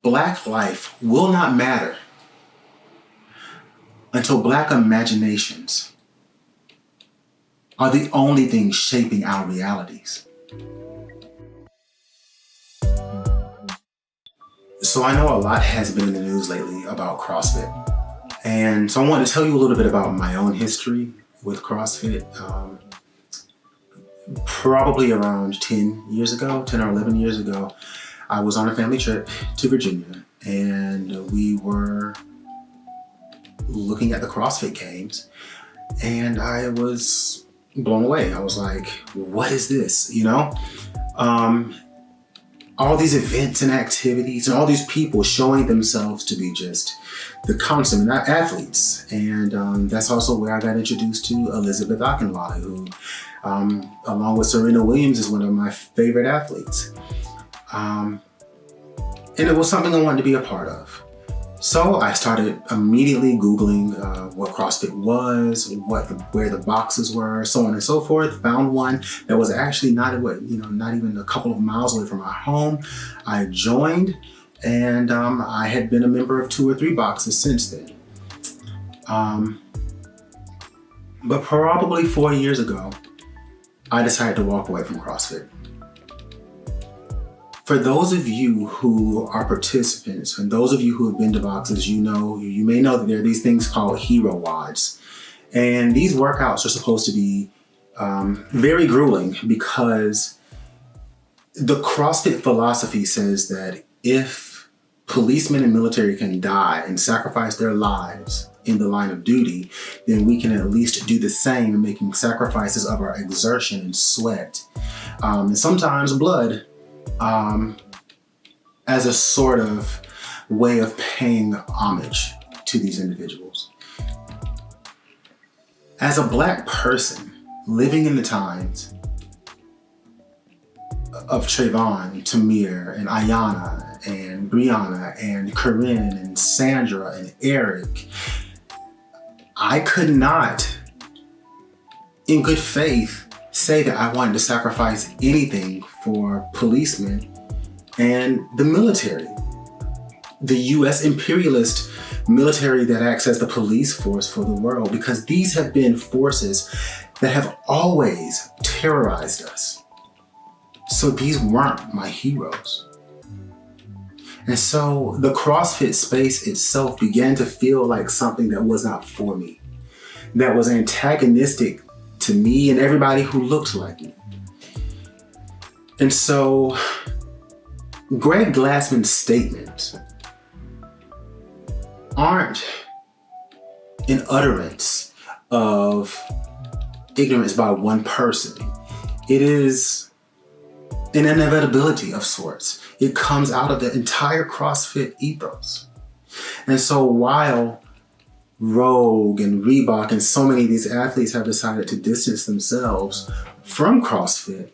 Black life will not matter until Black imaginations are the only things shaping our realities. So I know a lot has been in the news lately about CrossFit. And so I want to tell you a little bit about my own history with CrossFit. Probably around 10 or 11 years ago, I was on a family trip to Virginia, and we were looking at the CrossFit Games, and I was blown away. I was like, what is this? All these events and activities and all these people showing themselves to be just the consummate athletes. And that's also where I got introduced to Elizabeth Akinwale, who, along with Serena Williams, is one of my favorite athletes. And it was something I wanted to be a part of. So I started immediately Googling what CrossFit was, where the boxes were, so on and so forth. Found one that was actually not even a couple of miles away from our home. I joined, and I had been a member of 2 or 3 boxes since then. But probably 4 years ago, I decided to walk away from CrossFit. For those of you who are participants, and those of you who have been to boxes, you may know that there are these things called hero WODs. And these workouts are supposed to be very grueling, because the CrossFit philosophy says that if policemen and military can die and sacrifice their lives in the line of duty, then we can at least do the same in making sacrifices of our exertion and sweat, and sometimes blood, as a sort of way of paying homage to these individuals. As a Black person living in the times of Trayvon, Tamir, and Ayanna, and Brianna, and Corinne, and Sandra, and Eric, I could not, in good faith, say that I wanted to sacrifice anything for policemen and the military. The US imperialist military that acts as the police force for the world, because these have been forces that have always terrorized us. So these weren't my heroes. And so the CrossFit space itself began to feel like something that was not for me, that was antagonistic to me and everybody who looked like me. And so Greg Glassman's statements aren't an utterance of ignorance by one person. It is an inevitability of sorts. It comes out of the entire CrossFit ethos. And so while Rogue and Reebok and so many of these athletes have decided to distance themselves from CrossFit,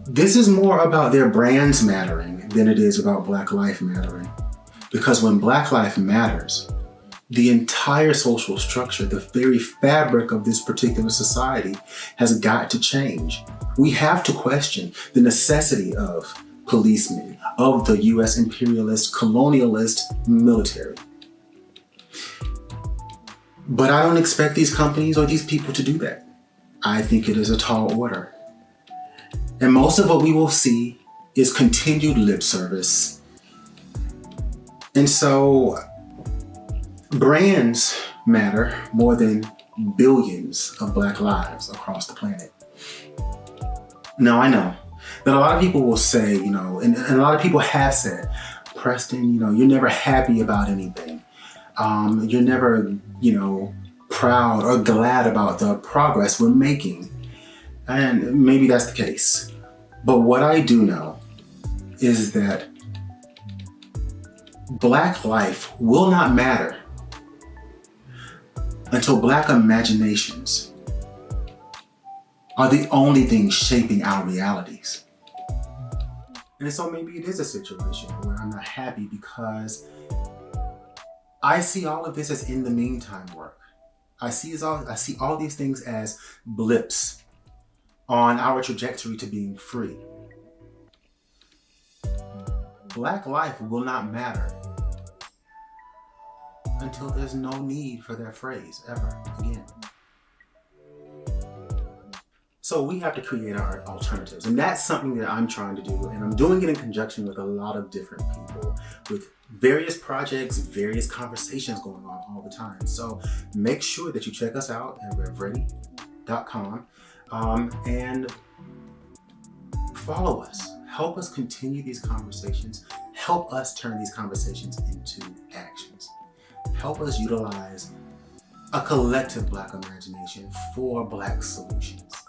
this is more about their brands mattering than it is about Black life mattering. Because when Black life matters, the entire social structure, the very fabric of this particular society has got to change. We have to question the necessity of policemen, of the US imperialist, colonialist military. But I don't expect these companies or these people to do that. I think it is a tall order. And most of what we will see is continued lip service. And so brands matter more than billions of Black lives across the planet. Now, I know that a lot of people will say, and a lot of people have said, Preston, you're never happy about anything. You're never, proud or glad about the progress we're making. And maybe that's the case. But what I do know is that Black life will not matter until Black imaginations are the only things shaping our realities. And so maybe it is a situation where I'm not happy because I see all of this as in the meantime work. I see all these things as blips on our trajectory to being free. Black life will not matter until there's no need for that phrase ever again. So we have to create our alternatives. And that's something that I'm trying to do. And I'm doing it in conjunction with a lot of different people with various projects, various conversations going on all the time. So make sure that you check us out at RevReady.com and follow us. Help us continue these conversations. Help us turn these conversations into actions. Help us utilize a collective Black imagination for Black solutions.